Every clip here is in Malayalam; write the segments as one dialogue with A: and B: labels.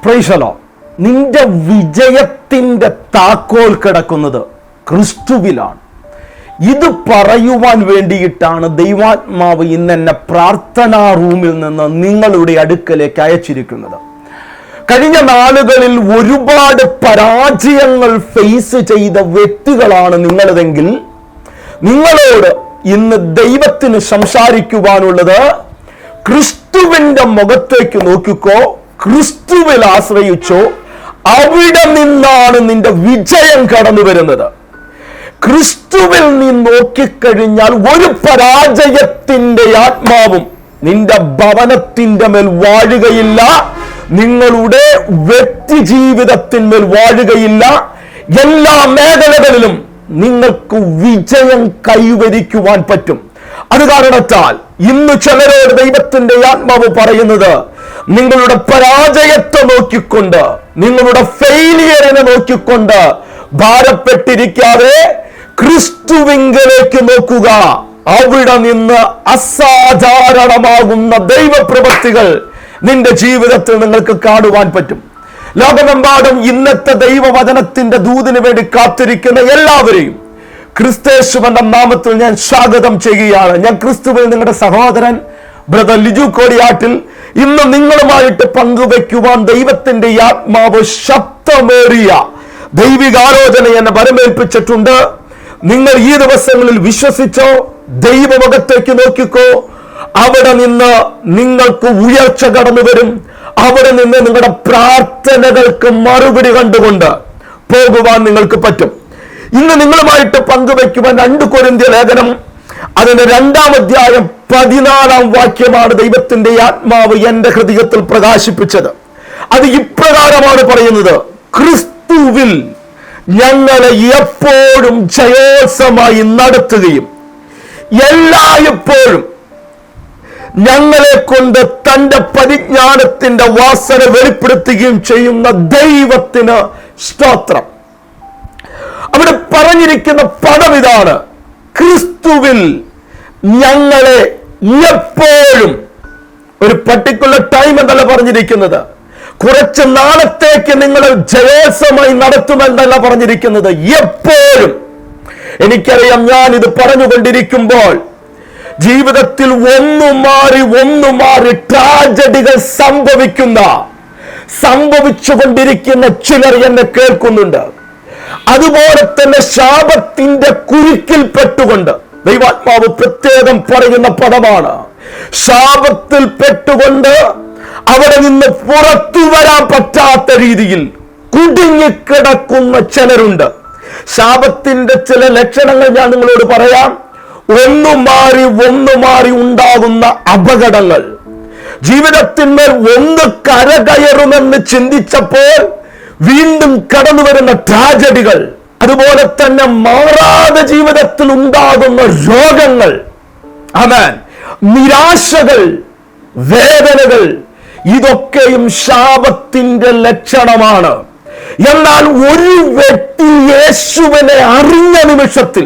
A: Praise the Lord. നിന്റെ വിജയത്തിന്റെ താക്കോൽ കിടക്കുന്നത് ക്രിസ്തുവിലാണ്. ഇത് പറയുവാൻ വേണ്ടിയിട്ടാണ് ദൈവാത്മാവ് ഇന്ന് എന്നെ പ്രാർത്ഥനാ റൂമിൽ നിന്ന് നിങ്ങളുടെ അടുക്കലേക്ക് അയച്ചിരിക്കുന്നത്. കഴിഞ്ഞ നാളുകളിൽ ഒരുപാട് പരാജയങ്ങൾ ഫേസ് ചെയ്ത വ്യക്തികളാണ് നിങ്ങളതെങ്കിൽ നിങ്ങളോട് ഇന്ന് ദൈവത്തിന് സംസാരിക്കുവാനുള്ളത്, ക്രിസ്തുവിന്റെ മുഖത്തേക്ക് നോക്കിക്കോ, ക്രിസ്തുവിൽ ആശ്രയിച്ചോ, അവിടെ നിന്നാണ് നിന്റെ വിജയം കടന്നു വരുന്നത്. ക്രിസ്തുവിൽ നീ നോക്കിക്കഴിഞ്ഞാൽ ഒരു പരാജയത്തിന്റെ ആത്മാവും നിന്റെ ഭവനത്തിന്റെ മേൽ വാഴുകയില്ല, നിങ്ങളുടെ വ്യക്തി ജീവിതത്തിന്മേൽ വാഴുകയില്ല. എല്ലാ മേഖലകളിലും നിങ്ങൾക്ക് വിജയം കൈവരിക്കുവാൻ പറ്റും. അത് കാരണത്താൽ ഇന്ന് ചിലരോട് ദൈവത്തിന്റെ ആത്മാവ് പറയുന്നത്, നിങ്ങളുടെ പരാജയത്തെ നോക്കിക്കൊണ്ട്, നിങ്ങളുടെ ഫെയിലിയറിനെ നോക്കിക്കൊണ്ട് ഭാരപ്പെട്ടിരിക്കാതെ ക്രിസ്തുവിങ്കലേക്ക് നോക്കുക. അവിടെ നിന്ന് അസാധാരണമാകുന്ന ദൈവപ്രവൃത്തികൾ നിന്റെ ജീവിതത്തിൽ നിങ്ങൾക്ക് കാണുവാൻ പറ്റും. ലോകമെമ്പാടും ഇന്നത്തെ ദൈവവചനത്തിന്റെ ദൂതിന് വേണ്ടി കാത്തിരിക്കുന്ന എല്ലാവരെയും ക്രിസ്തേശുവിന്റെ നാമത്തിൽ ഞാൻ സ്വാഗതം ചെയ്യുകയാണ്. ഞാൻ ക്രിസ്തുവിൽ നിങ്ങളുടെ സഹോദരൻ ബ്രദർ ലിജു കോടിയാട്ടിൽ ഇന്ന് നിങ്ങളുമായിട്ട് പങ്കുവയ്ക്കുവാൻ ദൈവത്തിന്റെ ആത്മാവ് ശബ്ദമേറിയ ദൈവികാലോചന എന്നെ വരമേൽപ്പിച്ചിട്ടുണ്ട്. നിങ്ങൾ ഈ ദിവസങ്ങളിൽ വിശ്വസിച്ചോ, ദൈവമുഖത്തേക്ക് നോക്കിക്കോ, അവിടെ നിന്ന് നിങ്ങൾക്ക് ഉയർച്ച കടന്നു വരും. അവിടെ നിന്ന് നിങ്ങളുടെ പ്രാർത്ഥനകൾക്ക് മറുപടി കണ്ടുകൊണ്ട് പോകുവാൻ നിങ്ങൾക്ക് പറ്റും. ഇന്ന് നിങ്ങളുമായിട്ട് പങ്കുവയ്ക്കുവാൻ 2 കൊരിന്ത്യർ ലേഖനം അതിന്റെ 2-ാം അധ്യായം 14-ാം വാക്യമാണ് ദൈവത്തിന്റെ ആത്മാവ് എന്റെ ഹൃദയത്തിൽ പ്രകാശിപ്പിച്ചത്. അത് ഇപ്രകാരമാണ് പറയുന്നത്: ക്രിസ്തുവിൽ ഞങ്ങളെ എപ്പോഴും ജയോത്സവമായി നടത്തുകയും എല്ലായ്പ്പോഴും ഞങ്ങളെ കൊണ്ട് തന്റെ പരിജ്ഞാനത്തിന്റെ വാസന വെളിപ്പെടുത്തുകയും ചെയ്യുന്ന ദൈവത്തിന് സ്തോത്രം. അവിടെ പറഞ്ഞിരിക്കുന്ന പദം ഇതാണ്: ക്രിസ്തുവിൽ ഞങ്ങളെ എപ്പോഴും. ഒരു പർട്ടിക്കുലർ ടൈം എന്നല്ല പറഞ്ഞിരിക്കുന്നത്, കുറച്ച് നാളത്തേക്ക് നിങ്ങൾ ജയോത്സവമായി നടത്തുമെന്നല്ല പറഞ്ഞിരിക്കുന്നത്, എപ്പോഴും. എനിക്കറിയാം, ഞാൻ ഇത് പറഞ്ഞുകൊണ്ടിരിക്കുമ്പോൾ ജീവിതത്തിൽ ഒന്നു മാറി ട്രാജഡികൾ സംഭവിച്ചുകൊണ്ടിരിക്കുന്ന ചിലർ എന്നെ കേൾക്കുന്നുണ്ട്. അതുപോലെ തന്നെ ശാപത്തിന്റെ കുരുക്കിൽ പെട്ടുകൊണ്ട് ദൈവാത്മാവ് പ്രത്യേകം പറയുന്ന പദമാണ്, ശാപത്തിൽ പെട്ടുകൊണ്ട് അവിടെ നിന്ന് പുറത്തു വരാൻ പറ്റാത്ത രീതിയിൽ കുടുങ്ങിക്കിടക്കുന്ന ചിലരുണ്ട്. ശാപത്തിന്റെ ചില ലക്ഷണങ്ങൾ ഞാൻ നിങ്ങളോട് പറയാം. ഒന്നു മാറി ഉണ്ടാകുന്ന അപകടങ്ങൾ, ജീവിതത്തിന്മേൽ ഒന്ന് കരകയറുമെന്ന് ചിന്തിച്ചപ്പോൾ വീണ്ടും കടന്നു വരുന്ന ട്രാജഡികൾ, അതുപോലെ തന്നെ മാറാതെ ജീവിതത്തിൽ ഉണ്ടാകുന്ന രോഗങ്ങൾ, ആമേൻ, നിരാശകൾ, വേദനകൾ, ഇതൊക്കെയും ശാപത്തിന്റെ ലക്ഷണമാണ്. എന്നാൽ ഒരു വ്യക്തി യേശുവിനെ അറിഞ്ഞ നിമിഷത്തിൽ,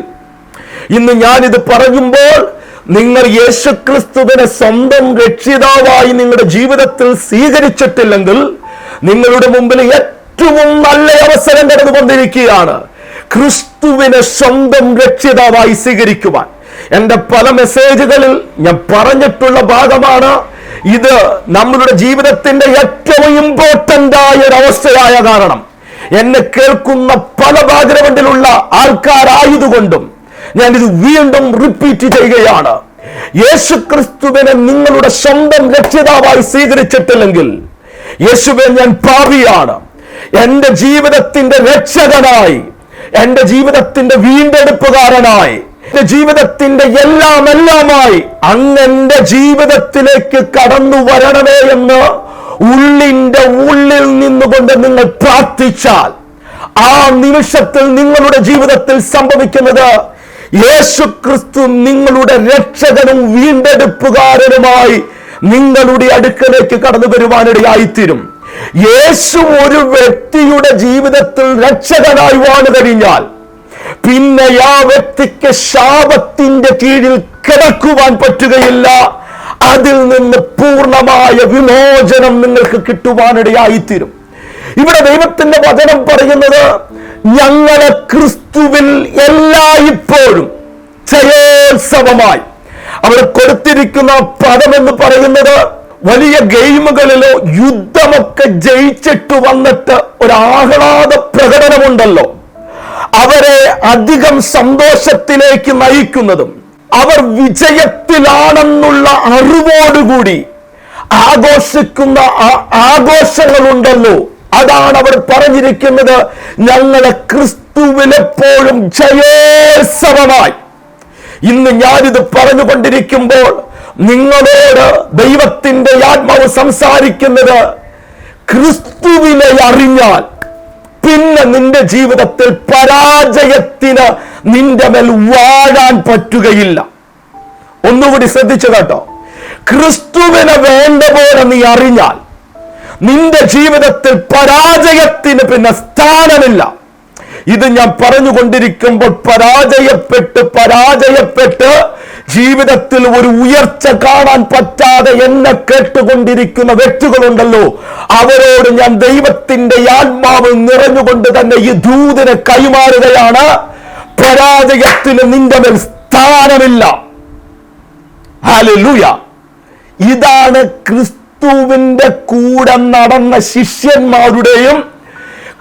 A: ഇന്ന് ഞാനിത് പറയുമ്പോൾ നിങ്ങൾ യേശുക്രിസ്തുവിനെ സ്വന്തം രക്ഷിതാവായി നിങ്ങളുടെ ജീവിതത്തിൽ സ്വീകരിച്ചിട്ടില്ലെങ്കിൽ നിങ്ങളുടെ മുമ്പിൽ ഏറ്റവും നല്ല അവസരം കടന്നുകൊണ്ടിരിക്കുകയാണ് ക്രിസ്തുവിനെ സ്വന്തം രക്ഷിതാവായി സ്വീകരിക്കുവാൻ. എന്റെ പല മെസ്സേജുകളിൽ ഞാൻ പറഞ്ഞിട്ടുള്ള ഭാഗമാണ് ഇത്. നമ്മളുടെ ജീവിതത്തിന്റെ ഏറ്റവും ഇമ്പോർട്ടന്റ് ആയ ഒരു അവസ്ഥയായ കാരണം എന്നെ കേൾക്കുന്ന പല ബാക്ക്ഗ്രൗണ്ടിലുള്ള ആൾക്കാരായതുകൊണ്ടും ഞാനിത് വീണ്ടും റിപ്പീറ്റ് ചെയ്യുകയാണ്. യേശുക്രിസ്തുവിനെ നിങ്ങളുടെ സ്വന്തം രക്ഷിതാവായി സ്വീകരിച്ചിട്ടില്ലെങ്കിൽ, യേശുവേ ഞാൻ പാപിയാണ്, എന്റെ ജീവിതത്തിന്റെ രക്ഷകനായി, എന്റെ ജീവിതത്തിന്റെ വീണ്ടെടുപ്പുകാരനായി, എന്റെ ജീവിതത്തിന്റെ എല്ലാമായി അങ്ങെന്റെ ജീവിതത്തിലേക്ക് കടന്നു വരണമേ എന്ന് ഉള്ളിന്റെ ഉള്ളിൽ നിന്നുകൊണ്ട് നിങ്ങൾ പ്രാർത്ഥിച്ചാൽ, ആ നിമിഷത്തിൽ നിങ്ങളുടെ ജീവിതത്തിൽ സംഭവിക്കുന്നത്, യേശുക്രിസ്തു നിങ്ങളുടെ രക്ഷകനും വീണ്ടെടുപ്പുകാരനുമായി നിങ്ങളുടെ അടുക്കലേക്ക് കടന്നു വരുവാനിടയായിത്തീരും. യേശു ഒരു വ്യക്തിയുടെ ജീവിതത്തിൽ രക്ഷകനായി വാണു കഴിഞ്ഞാൽ പിന്നെ ആ വ്യക്തിക്ക് ശാപത്തിന്റെ കീഴിൽ കിടക്കുവാൻ പറ്റുകയില്ല. അതിൽ നിന്ന് പൂർണ്ണമായ വിമോചനം നിങ്ങൾക്ക് കിട്ടുവാനിടയായിത്തീരും. ഇവിടെ ദൈവത്തിന്റെ വചനം പറയുന്നത് ഞങ്ങളെ ക്രിസ്തുവിൽ എല്ലായ്പ്പോഴും ജയോത്സവമായി. അവിടെ കൊടുത്തിരിക്കുന്ന പദം എന്ന് പറയുന്നത് വലിയ ഗെയിമുകളിലോ യുദ്ധമൊക്കെ ജയിച്ചിട്ട് വന്നിട്ട് ഒരു ആഹ്ലാദ പ്രകടനമുണ്ടല്ലോ, അവരെ അധികം സന്തോഷത്തിലേക്ക് നയിക്കുന്നതും അവർ വിജയത്തിലാണെന്നുള്ള അറിവോടുകൂടി ആഘോഷിക്കുന്ന ആഘോഷങ്ങളുണ്ടല്ലോ, അതാണ് അവർ പറഞ്ഞിരിക്കുന്നത് ഞങ്ങളെ ക്രിസ്തുവിലെപ്പോഴും ജയോത്സവമായി. ഇന്ന് ഞാനിത് പറഞ്ഞുകൊണ്ടിരിക്കുമ്പോൾ നിങ്ങളോട് ദൈവത്തിന്റെ ആത്മാവ് സംസാരിക്കുന്നത് ക്രിസ്തുവിനെ അറിഞ്ഞാൽ പിന്നെ നിന്റെ ജീവിതത്തിൽ പരാജയത്തിന് നിന്റെ മേൽ വാഴാൻ പറ്റുകയില്ല. ഒന്നുകൂടി ശ്രദ്ധിച്ചു കേട്ടോ, ക്രിസ്തുവിനെ വേണ്ട പോലെ നീ അറിഞ്ഞാൽ നിന്റെ ജീവിതത്തിൽ പരാജയത്തിന് പിന്നെ സ്ഥാനമില്ല. ഇത് ഞാൻ പറഞ്ഞുകൊണ്ടിരിക്കുമ്പോൾ പരാജയപ്പെട്ട് ജീവിതത്തിൽ ഒരു ഉയർച്ച കാണാൻ പറ്റാതെ എന്നെ കേട്ടുകൊണ്ടിരിക്കുന്ന വ്യക്തികളുണ്ടല്ലോ, അവരോട് ഞാൻ ദൈവത്തിന്റെ ആത്മാവ് നിറഞ്ഞുകൊണ്ട് തന്നെ ഈ ദൂതനെ കൈമാറുകയാണ്. പരാജയത്തിന് നിന്റെ മേൽ സ്ഥാനമില്ല. ഹല്ലേലൂയ. ഇതാണ് ക്രിസ്തുവിന്റെ കൂടെ നടന്ന ശിഷ്യന്മാരുടെയും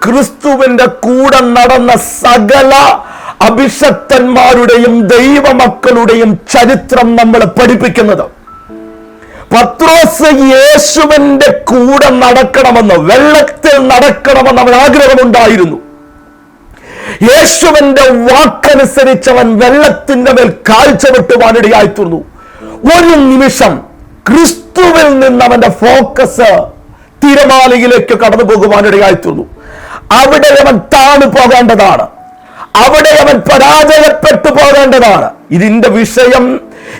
A: ക്രിസ്തുവിന്റെ കൂടെ നടന്ന സകല അഭിഷക്തന്മാരുടെയും ദൈവമക്കളുടെയും ചരിത്രം നമ്മളെ പഠിപ്പിക്കുന്നത്. പത്രോസ് യേശുവിന്റെ കൂടെ നടക്കണമെന്ന്, വെള്ളത്തിൽ നടക്കണമെന്ന് അവൻ ആഗ്രഹമുണ്ടായിരുന്നു. യേശുവിന്റെ വാക്കനുസരിച്ചവൻ വെള്ളത്തിന്റെ മേൽ കാഴ്ചവെട്ടുവാനിടയായി തീർന്നു. ഒരു നിമിഷം ക്രിസ്തുവിൽ നിന്ന് അവന്റെ ഫോക്കസ് തിരമാലയിലേക്ക് കടന്നു പോകുവാനിടയായി തീർന്നു. അവിടെ അവൻ താണു പോകേണ്ടതാണ്, അവിടെ അവൻ പരാജയപ്പെട്ടു പോകേണ്ടതാണ്. ഇതിന്റെ വിഷയം,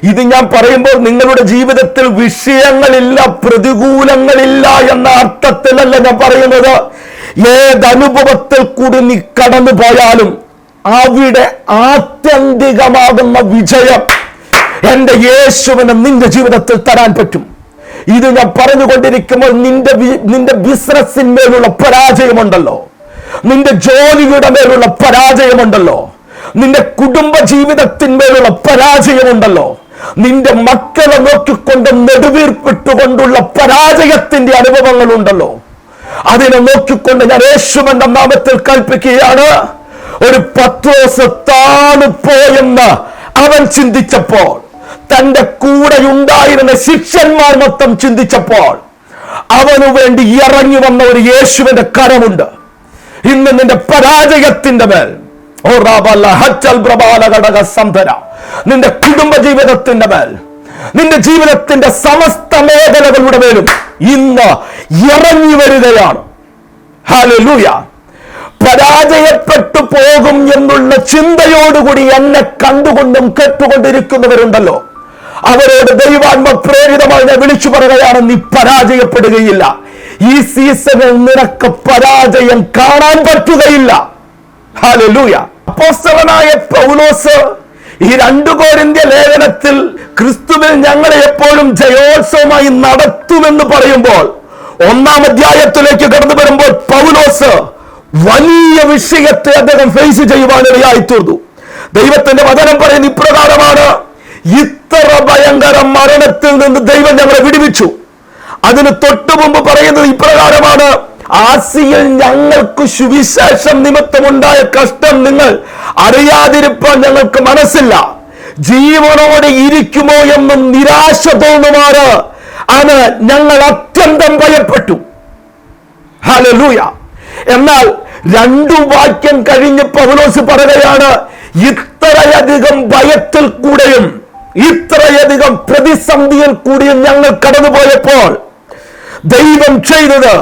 A: ഇത് ഞാൻ പറയുമ്പോൾ നിങ്ങളുടെ ജീവിതത്തിൽ വിഷയങ്ങളില്ല, പ്രതികൂലങ്ങളില്ല എന്ന അർത്ഥത്തിലല്ല ഞാൻ പറയുന്നത്. ഏതനുഭവത്തിൽ കൂടി നീ കടന്നു പോയാലും അവിടെ ആത്യന്തികമാകുന്ന വിജയം എന്റെ യേശുവിന് നിന്റെ ജീവിതത്തിൽ തരാൻ പറ്റും. ഇത് ഞാൻ പറഞ്ഞുകൊണ്ടിരിക്കുമ്പോൾ നിന്റെ ബിസിനസ്സിന്മേലുള്ള പരാജയമുണ്ടല്ലോ, നിന്റെ ജോലിയുടെ മേലുള്ള പരാജയമുണ്ടല്ലോ, നിന്റെ കുടുംബ ജീവിതത്തിന്മേലുള്ള പരാജയമുണ്ടല്ലോ, നിന്റെ മക്കളെ നോക്കിക്കൊണ്ട് നെടുവീർപ്പിട്ടുകൊണ്ടുള്ള പരാജയത്തിന്റെ അനുഭവങ്ങളുണ്ടല്ലോ, അതിനെ നോക്കിക്കൊണ്ട് ഞാൻ യേശുവിന്റെ നാമത്തിൽ കൽപ്പിക്കുകയാണ്, ഒരു പത്രോസ് താണുപോയെന്ന് അവൻ ചിന്തിച്ചപ്പോൾ, തന്റെ കൂടെ ഉണ്ടായിരുന്ന ശിഷ്യന്മാർ മൊത്തം ചിന്തിച്ചപ്പോൾ, അവനു വേണ്ടി ഇറങ്ങി വന്ന ഒരു യേശുവിന്റെ കരമുണ്ട്. ഇന്ന് നിന്റെ പരാജയത്തിന്റെ മേൽ, നിന്റെ കുടുംബ ജീവിതത്തിന്റെ മേൽ, നിന്റെ ജീവിതത്തിന്റെ സമസ്ത മേഖലകളുടെ മേലും ഇന്ന് ഇറങ്ങി വരികയാണ്. ഹല്ലേലൂയ. പരാജയപ്പെട്ടു പോകും എന്നുള്ള ചിന്തയോടുകൂടി എന്നെ കണ്ടുകൊണ്ടും കേട്ടുകൊണ്ടിരിക്കുന്നവരുണ്ടല്ലോ, അവരോട് ദൈവാത്മ പ്രേരിതമായി ഞാൻ വിളിച്ചു പറയുകയാണ്, നീ പരാജയപ്പെടുകയില്ല. ഈ സീസണിൽ നിനക്ക് പരാജയം കാണാൻ പറ്റുകയില്ല. ഹല്ലേലൂയ. അപ്പോസ്തലനായ പൗലോസ് ഈ 2 കൊരിന്ത്യ ലേഖനത്തിൽ ക്രിസ്തുവിൽ ഞങ്ങളെ എപ്പോഴും ജയോത്സവമായി നടത്തുമെന്ന് പറയുമ്പോൾ, 1-ാം അധ്യായത്തിലേക്ക് കടന്നു വരുമ്പോൾ പൗലോസ് വലിയ വിഷയത്തെ അദ്ദേഹം ഫേസ് ചെയ്യുവാനിടയായി തീർന്നു. ദൈവത്തിന്റെ വചനം പറയുന്ന ഇപ്രകാരമാണ്, ഇത്ര ഭയങ്കര മരണത്തിൽ നിന്ന് ദൈവം ഞങ്ങളെ വിടുവിച്ചു. അതിന് തൊട്ടു മുമ്പ് പറയുന്നത് ഇപ്രകാരമാണ്, ആസിയിൽ ഞങ്ങൾക്ക് സുവിശേഷം നിമിത്തമുണ്ടായ കഷ്ടം നിങ്ങൾ അറിയാതിരിപ്പാൻ ഞങ്ങൾക്ക് മനസ്സില്ല. ജീവനോടെ ഇരിക്കുമോ എന്നും നിരാശ തോന്നുമാറ് അത് ഞങ്ങൾ അത്യന്തം ഭയപ്പെട്ടു. ഹല്ലേലൂയ. എന്നാൽ 2 വാക്യം കഴിഞ്ഞ് പൗലോസ് പറയുകയാണ്, ഇത്രയധികം ഭയത്തിൽ കൂടെയും ഇത്രയധികം പ്രതിസന്ധിയിൽ കൂടിയും ഞങ്ങൾ കടന്നുപോയപ്പോൾ ദൈവം ചെയ്തത്,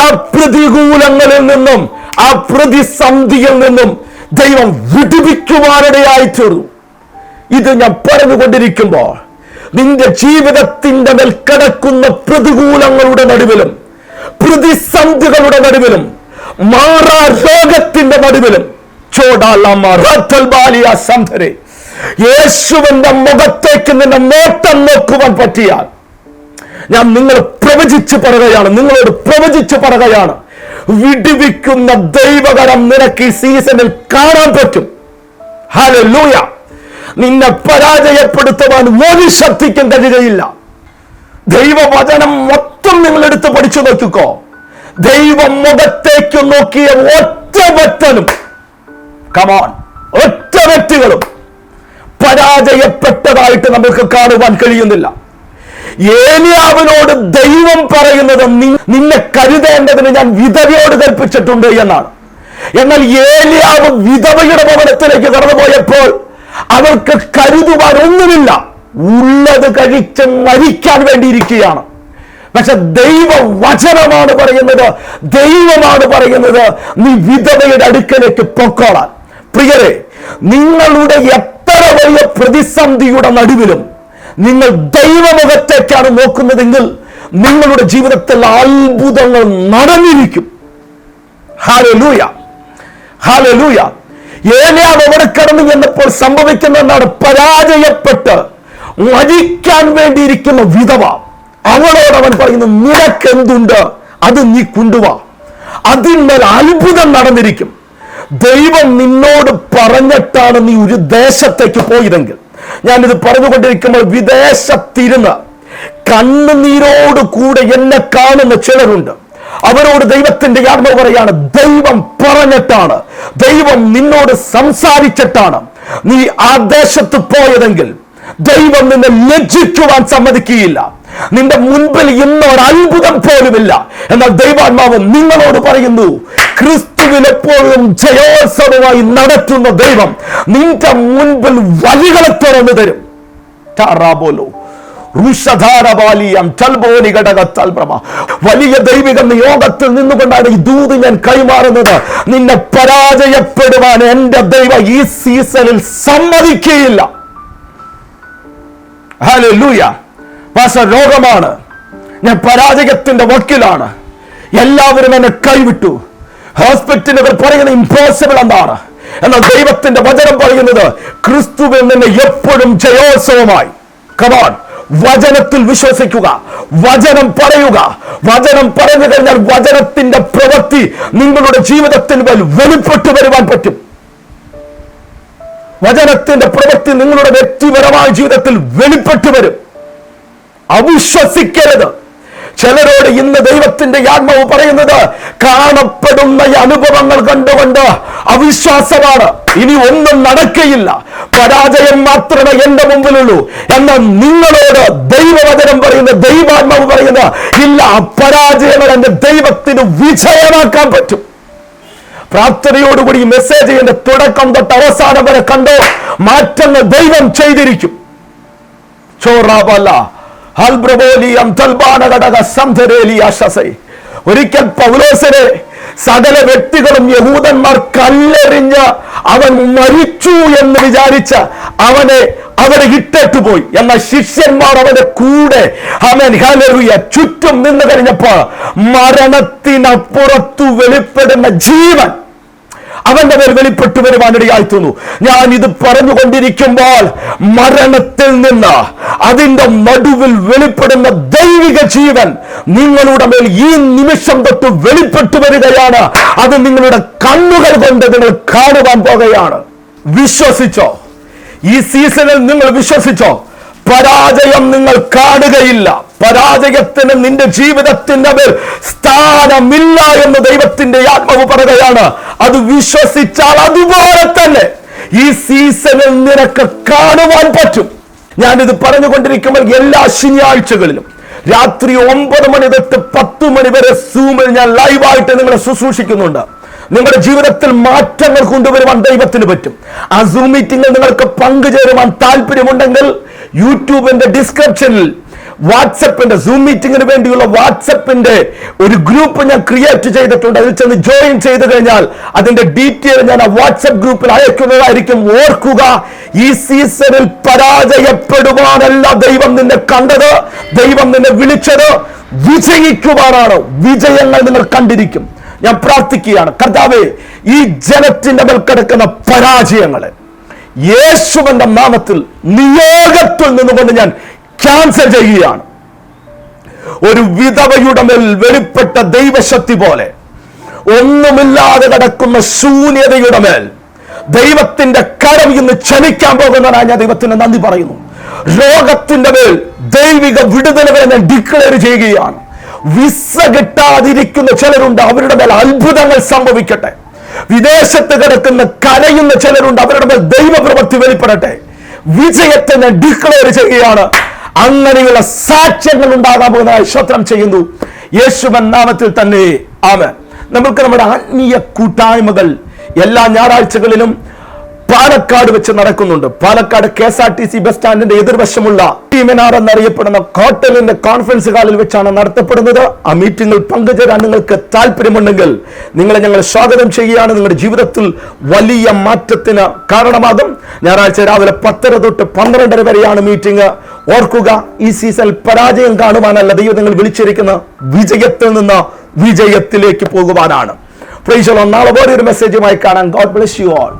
A: ആ പ്രതികൂലങ്ങളിൽ നിന്നും ആ പ്രതിസന്ധിയിൽ നിന്നും ദൈവം വിടുവിക്കുവാനിടയായി തീർന്നു. ഇത് ഞാൻ പറഞ്ഞുകൊണ്ടിരിക്കുമ്പോൾ നിന്റെ ജീവിതത്തിന്റെ മേൽ കിടക്കുന്ന പ്രതികൂലങ്ങളുടെ നടുവിലും പ്രതിസന്ധികളുടെ നടുവിലും മാറാ രോഗത്തിന്റെ നടുവിലും യേശുവിന്റെ മുഖത്തേക്ക് നിന്നെ നോട്ടം നോക്കുവാൻ പറ്റിയാൽ, ഞാൻ നിങ്ങളോട് പ്രവചിച്ച് പറയുകയാണ്, വിടുവിക്കുന്ന ദൈവകരം നിനക്ക് ഈ സീസണിൽ കാണാൻ പറ്റും. ഹല്ലേലൂയ. നിന്നെ പരാജയപ്പെടുത്തുവാൻ ഒരു ശക്തിക്കും കഴിയുകയില്ല. ദൈവവചനം മൊത്തം നിങ്ങൾ എടുത്ത് പഠിച്ചു നോക്കിക്കോ. ദൈവം മുഖത്തേക്ക് നോക്കിയ ഒറ്റ വ്യക്തനും ഒറ്റ വ്യക്തികളും പരാജയപ്പെട്ടതായിട്ട് നമുക്ക് കാണുവാൻ കഴിയുന്നില്ല. ഏലിയാവിനോട് ദൈവം പറയുന്നത് നിന്നെ കരുതേണ്ടതിന് ഞാൻ വിധവയോട് കൽപ്പിച്ചിട്ടുണ്ട് എന്നാണ്. എന്നാൽ ഏലിയാവ് വിധവയുടെ ഭവനത്തിലേക്ക് കടന്നുപോയപ്പോൾ അവൾക്ക് കരുതുവാൻ ഒന്നുമില്ല, ഉള്ളത് കഴിച്ച് മരിക്കാൻ വേണ്ടിയിരിക്കുകയാണ്. പക്ഷെ ദൈവവചനമാണ് പറയുന്നത്, ദൈവമാണ് പറയുന്നത് നീ വിധവയുടെ അടുക്കലേക്ക് പൊക്കോളാൻ. പ്രിയരെ, നിങ്ങളുടെ എത്ര വലിയ പ്രതിസന്ധിയുടെ നടുവിലും നിങ്ങൾ ദൈവമുഖത്തേക്കാണ് നോക്കുന്നതെങ്കിൽ നിങ്ങളുടെ ജീവിതത്തിൽ അത്ഭുതങ്ങൾ നടന്നിരിക്കും. Hallelujah, hallelujah. ഏലിയാവ് അവിടെ കടന്നു എന്നപ്പോൾ സംഭവിക്കുന്ന എന്താണ്? പരാജയപ്പെട്ട് മരിക്കാൻ വേണ്ടിയിരിക്കുന്ന വിധവ, അവളോട് അവൻ പറയുന്നു, നിനക്കെന്തുണ്ട്, അത് നീ കൊണ്ടുവാ, അതിന്മേൽ അത്ഭുതം നടന്നിരിക്കും. ദൈവം നിന്നോട് പറഞ്ഞിട്ടാണ് നീ ഒരു ദേശത്തേക്ക് പോയതെങ്കിൽ, ഞാനിത് പറഞ്ഞുകൊണ്ടിരിക്കുമ്പോൾ വിദേശത്തിരുന്ന് കണ്ണുനീരോട് കൂടെ എന്നെ കാണുന്ന ചിലരുണ്ട്. അവരോട് ദൈവത്തിന്റെ ആത്മാവ് പറയാണ്, ദൈവം പറഞ്ഞിട്ടാണ്, ദൈവം നിന്നോട് സംസാരിച്ചിട്ടാണ് നീ ആ ദേശത്ത് പോയതെങ്കിൽ ദൈവം നിന്നെ ലജ്ജിക്കുവാൻ സമ്മതിക്കുകയില്ല. നിന്റെ മുൻപിൽ ഇന്നൊരു അത്ഭുതം പോലുമില്ല. എന്നാൽ ദൈവാത്മാവ് നിങ്ങളോട് പറയുന്നു, ക്രിസ്തുവിൽ എപ്പോഴും ജയോത്സവമായി നടത്തുന്ന ദൈവം നിന്റെ മുൻപിൽ വഴികളെ തുറന്നു തരും. വലിയ ദൈവിക നിയോഗത്തിൽ നിന്നുകൊണ്ടാണ് ഈ ദൂത് ഞാൻ കൈമാറുന്നത്. നിന്നെ പരാജയപ്പെടുവാൻ എന്റെ ദൈവം ഈ സീസണിൽ സമ്മതിക്കുകയില്ല. ഹല്ലേലൂയ. രോഗമാണ്, ഞാൻ പരാജയത്തിന്റെ വക്കിലാണ്, എല്ലാവരും എന്നെ കൈവിട്ടു, ഹോസ്പിറ്റലുകൾ പറയുന്നത് ഇമ്പോസിബിൾ എന്നാണ്. എന്നാൽ ദൈവത്തിന്റെ വചനം പറയുന്നത് ക്രിസ്തുവിൽ നിന്ന് എപ്പോഴും ജയോത്സവമായി. കമാൺ, വചനത്തിൽ വിശ്വസിക്കുക, വചനം പറയുക. വചനം പറഞ്ഞു കഴിഞ്ഞാൽ വചനത്തിന്റെ പ്രവൃത്തി നിങ്ങളുടെ ജീവിതത്തിൽ വെളിപ്പെട്ടു വരുവാൻ പറ്റും. വചനത്തിന്റെ പ്രവൃത്തി നിങ്ങളുടെ വ്യക്തിപരമായ ജീവിതത്തിൽ വെളിപ്പെട്ടു വരും. അവിശ്വസിക്കരുത്. ചിലരോട് ഇന്ന് ദൈവത്തിന്റെ ആത്മാവ് പറയുന്നത്, കാണപ്പെടുന്ന അനുഭവങ്ങൾ കണ്ടുകൊണ്ട് അവിശ്വാസമാണ്, ഇനി ഒന്നും നടക്കയില്ല, പരാജയം മാത്രമേ എന്റെ മുമ്പിലുള്ളൂ. എന്നാൽ നിങ്ങളോട് ദൈവവചനം പറയുന്ന, ദൈവാത്മാവ് പറയുന്ന, ഇല്ല, പരാജയങ്ങൾ എന്റെ ദൈവത്തിന് വിജയമാക്കാൻ പറ്റും. പ്രാർത്ഥനയോടുകൂടി ഈ മെസ്സേജ് എന്റെ തുടക്കം തൊട്ട് അവസാനം വരെ കണ്ടോ, മാറ്റങ്ങൾ ദൈവം ചെയ്തിരിക്കും. ഒരിക്കൽ പൗലോസിനെ സകല വ്യക്തികളും യഹൂദന്മാർ കല്ലെറിഞ്ഞ് അവൻ മരിച്ചു എന്ന് വിചാരിച്ച് അവനെ ഇട്ടിട്ട് പോയി. എന്നാൽ ശിഷ്യന്മാർ അവന്റെ കൂടെ ചുറ്റും നിന്ന് കഴിഞ്ഞപ്പോ മരണത്തിനപ്പുറത്തു വെളിപ്പെടുന്ന ജീവൻ അവന്റെ മേൽ വെളിപ്പെട്ടു വരുവാനിടയായിത്തുന്നു. ഞാൻ ഇത് പറഞ്ഞുകൊണ്ടിരിക്കുമ്പോൾ മരണത്തിൽ നിന്ന് അതിന്റെ നടുവിൽ വെളിപ്പെടുന്ന ദൈവിക ജീവൻ നിങ്ങളുടെ മേൽ ഈ നിമിഷം തൊട്ട് വെളിപ്പെട്ടു വരികയാണ്. അത് നിങ്ങളുടെ കണ്ണുകൾ കൊണ്ട് നിങ്ങൾ കാണുവാൻ പോകുകയാണ്. വിശ്വസിച്ചോ? ഈ സീസണിൽ നിങ്ങൾ വിശ്വസിച്ചോ? പരാജയം നിങ്ങൾ കാണുകയില്ല. പരാജയത്തിന് നിന്റെ ജീവിതത്തിന്റെ മേൽ സ്ഥാനമില്ല എന്ന് ദൈവത്തിന്റെ ആത്മാവ് പറയുകയാണ്. അത് വിശ്വസിച്ചാൽ അതുപോലെ തന്നെ ഈ സീസണിൽ നിനക്ക് കാണുവാൻ പറ്റും. ഞാനിത് പറഞ്ഞുകൊണ്ടിരിക്കുമ്പോൾ എല്ലാ ശനിയാഴ്ചകളിലും രാത്രി 9 മണി തൊട്ട് 10 മണി വരെ സൂമിൽ ഞാൻ ലൈവായിട്ട് നിങ്ങളെ ശുശ്രൂഷിക്കുന്നുണ്ട്. നിങ്ങളുടെ ജീവിതത്തിൽ മാറ്റങ്ങൾ കൊണ്ടുവരുവാൻ ദൈവത്തിന് പറ്റും. ആ സൂം മീറ്റിംഗിൽ നിങ്ങൾക്ക് പങ്കുചേരുവാൻ താല്പര്യമുണ്ടെങ്കിൽ യൂട്യൂബിന്റെ ഡിസ്ക്രിപ്ഷനിൽ വാട്സപ്പിന്റെ സൂം മീറ്റിംഗിന് വേണ്ടിയുള്ള വാട്സപ്പിന്റെ ഒരു ഗ്രൂപ്പ് ഞാൻ ക്രിയേറ്റ് ചെയ്തിട്ടുണ്ട്. അതിൽ ചെന്ന് ജോയിൻ ചെയ്ത് കഴിഞ്ഞാൽ അതിന്റെ ഡീറ്റെയിൽ ഞാൻ ആ വാട്സപ്പ് ഗ്രൂപ്പിൽ അയക്കുന്നതായിരിക്കും. ഓർക്കുക, ഈ സീസണിൽ പരാജയപ്പെടുവാനല്ല ദൈവം നിന്നെ കണ്ടത്, ദൈവം നിന്നെ വിളിച്ചത് വിജയിക്കുവാനാണ്. വിജയങ്ങൾ നിങ്ങൾ കണ്ടിരിക്കും. ഞാൻ പ്രാർത്ഥിക്കുകയാണ്, കർത്താവേ, ഈ ജനത്തിന്റെ മേൽ കിടക്കുന്ന പരാജയങ്ങളെ യേശുവിന്റെ നാമത്തിൽ നിയോഗത്തിൽ നിന്നുകൊണ്ട് ഞാൻ ക്യാൻസൽ ചെയ്യുകയാണ്. ഒരു വിധവയുടെ മേൽ വെളിപ്പെട്ട ദൈവശക്തി പോലെ ഒന്നുമില്ലാതെ കിടക്കുന്ന ശൂന്യതയുടെ മേൽ ദൈവത്തിന്റെ കരം ഇന്ന് ചലിക്കാൻ പോകുന്നതാണ്. ഞാൻ ദൈവത്തിന് നന്ദി പറയുന്നു. രോഗത്തിന്റെ മേൽ ദൈവിക വിടുതലുകളെ ഞാൻ ഡിക്ലെയർ ചെയ്യുകയാണ്. വിസ കിട്ടാതിരിക്കുന്ന ചിലരുണ്ട്, അവരുടെ മേൽ അത്ഭുതങ്ങൾ സംഭവിക്കട്ടെ. വിദേശത്ത് കിടക്കുന്ന കരയുന്ന ചിലരുണ്ട്, അവരുടെ മേൽ ദൈവപ്രവൃത്തി വെളിപ്പെടട്ടെ. വിജയത്തെ ഞാൻ ഡിക്ലെയർ ചെയ്യുകയാണ്. അങ്ങനെയുള്ള സാക്ഷ്യങ്ങൾ ഉണ്ടാകാൻ പോകുന്നതായി സ്തോത്രം ചെയ്യുന്നു, യേശുവിൻ നാമത്തിൽ തന്നെ. ആമേൻ. നമുക്ക് നമ്മുടെ ആത്മീയ കൂട്ടായ്മകൾ എല്ലാ ഞായറാഴ്ചകളിലും പാലക്കാട് വെച്ച് നടക്കുന്നുണ്ട്. പാലക്കാട് KSRTC ബസ് സ്റ്റാൻഡിന്റെ എതിർവശമുള്ള ടീമിനാർ എന്നറിയപ്പെടുന്ന ഹോട്ടലിന്റെ കോൺഫറൻസ് ഹാളിൽ വെച്ചാണ് നടത്തപ്പെടുന്നത്. ആ മീറ്റിംഗിൽ പങ്കുചേരാൻ നിങ്ങൾക്ക് താല്പര്യമുണ്ടെങ്കിൽ നിങ്ങളെ ഞങ്ങൾ സ്വാഗതം ചെയ്യുകയാണ്. നിങ്ങളുടെ ജീവിതത്തിൽ വലിയ മാറ്റത്തിന് കാരണമാകും. ഞായറാഴ്ച രാവിലെ 10 തൊട്ട് 12 വരെയാണ് മീറ്റിംഗ്. ഓർക്കുക, ഈ സീസൺ പരാജയം കാണുവാനല്ല ദൈവം നിങ്ങൾ വിളിച്ചിരിക്കുന്ന വിജയത്തിൽ നിന്ന് വിജയത്തിലേക്ക് പോകുവാനാണ്. Praise the Lord. നാളെ വേറൊരു മെസ്സേജുമായി കാണാം. God bless you all.